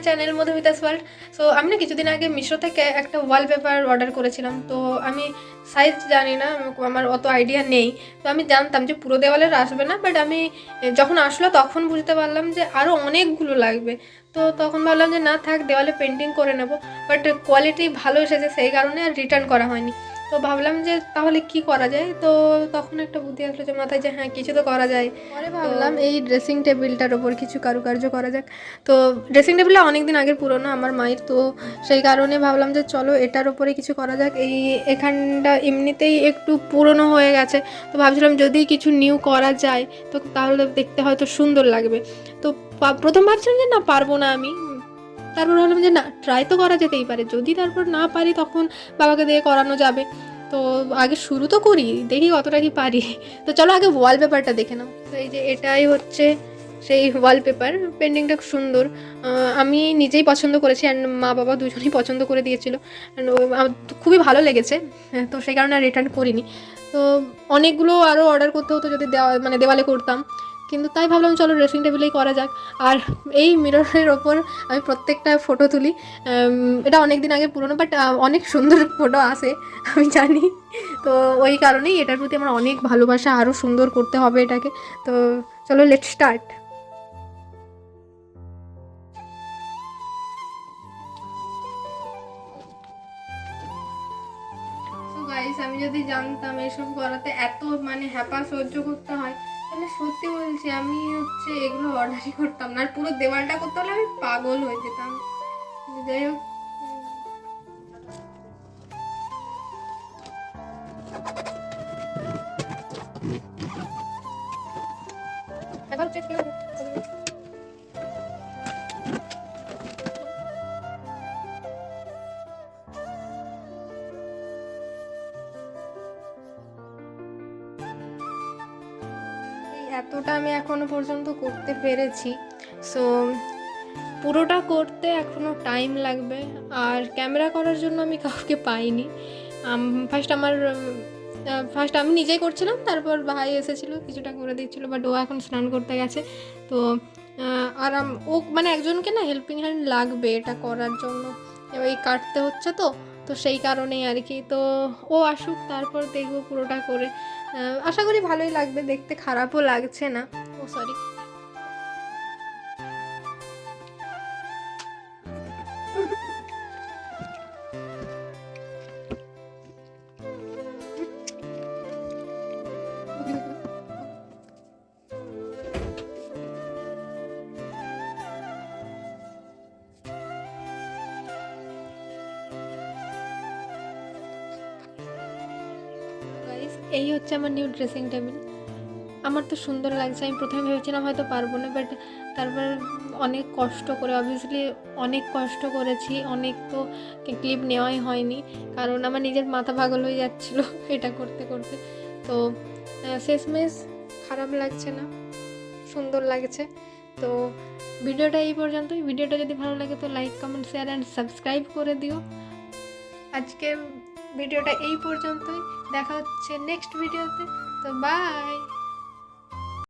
Channel Madhumita's world. So আমি না কিছুদিন আগে মিশো থেকে একটা ওয়ালপেপার অর্ডার করেছিলাম। তো আমি সাইজ জানি না, আমার অত আইডিয়া নেই। তো আমি জানতাম যে পুরো দেওয়ালের আসবে না, বাট আমি যখন আসলো তখন বুঝতে পারলাম যে আরও অনেকগুলো লাগবে। তো তখন ভাবলাম যে না থাক, দেওয়ালে পেন্টিং করে নেব। বাট কোয়ালিটি ভালো এসেছে, সেই কারণে আর রিটার্ন করা হয়নি। তো ভাবলাম যে তাহলে কি করা যায়। তো তখন একটা বুদ্ধি আসলো যে মাথায় যে হ্যাঁ কিছু তো করা যায়। পরে ভাবলাম এই ড্রেসিং টেবিলটার ওপর কিছু কারুকার্য করা যাক। তো ড্রেসিং টেবিলটা অনেক দিন আগের পুরোনো, আমার মায়ের। তো সেই কারণে ভাবলাম যে চলো এটার ওপরে কিছু করা যাক। এখানটা এমনিতেই একটু পুরনো হয়ে গেছে, তো ভাবছিলাম যদি কিছু নিউ করা যায় তো তাহলে দেখতে হয়তো সুন্দর লাগবে। তো প্রথম ভাবছিলাম যে না পারবো না আমি, তারপর ভাবলাম যে না ট্রাই তো করা যেতেই পারে, যদি তারপর না পারি তখন বাবাকে দিয়ে করানো যাবে। তো আগে শুরু তো করি, দেখি কতটা কি পারি। তো চলো আগে ওয়ালপেপারটা দেখে নাও। তো এই যে এটাই হচ্ছে সেই ওয়ালপেপার, পেন্টিংটা খুব সুন্দর। আমি নিজেই পছন্দ করেছি অ্যান্ড মা বাবা দুজনেই পছন্দ করে দিয়েছিল। আমার খুবই ভালো লেগেছে, তো সেই কারণে আর রিটার্ন করিনি। তো অনেকগুলো আরও অর্ডার করতে হতো যদি দেওয়ালে করতাম, কিন্তু তাই ভাবলাম চলো ড্রেসিং টেবিলেই করা যাক। আর এই মিররের ওপর আমি প্রত্যেকটা ফটো তুলি। এটা অনেক দিন আগে পুরনো, বাট অনেক সুন্দর ফটো আসে আমি জানি। তো ওই কারণেই এটার প্রতি আমার অনেক ভালোবাসা, আরও সুন্দর করতে হবে এটাকে। তো চলো লেটস স্টার্ট। তো গাইস, আমি যদি জানতাম এসব করাতে এত হ্যাপা সহ্য করতে হয়, তাহলে সত্যি বলছি আমি এগুলো অর্ডারই করতাম না। আর পুরো দেওয়ালটা করতে হলে আমি পাগল হয়ে যেতাম। যাই হোক, এখন চেক করে এতটা আমি এখনো পর্যন্ত করতে পেরেছি। সো পুরোটা করতে এখনও টাইম লাগবে। আর ক্যামেরা করার জন্য আমি কাউকে পাইনি। ফার্স্ট আমি নিজেই করছিলাম, তারপর ভাই এসেছিলো কিছুটা করে দিচ্ছিলো, বাট ও এখন স্নান করতে গেছে। তো আর ও একজনকে না হেল্পিং হ্যান্ড লাগবে এটা করার জন্য, এই কাটতে হচ্ছে তো। তো সেই কারণেই আর কি। তো ও আসুক, তারপর দেখবো পুরোটা করে। আশা করি ভালোই লাগবে, দেখতে খারাপও লাগছে না। ও সরি। এই হচ্ছে আমার নিউ ড্রেসিং টেবিল। আমার তো সুন্দর লাগছে। আমি প্রথমে ভেবেছিলাম হয়তো পারবো না, বাট তারপর অনেক কষ্ট করে, অবভিয়াসলি অনেক কষ্ট করেছি। অনেক তো ক্লিপ নেওয়াই হয়নি, কারণ আমার নিজের মাথা পাগল হয়ে যাচ্ছিলো এটা করতে করতে। তো শেষমেশ খারাপ লাগছে না, সুন্দর লাগছে। তো ভিডিওটা এই পর্যন্তই। ভিডিওটা যদি ভালো লাগে তো like, comment, share and subscribe করে দিও। আজকে ভিডিওটা এই পর্যন্তই, দেখা হচ্ছে নেক্সট ভিডিওতে। তো বাই।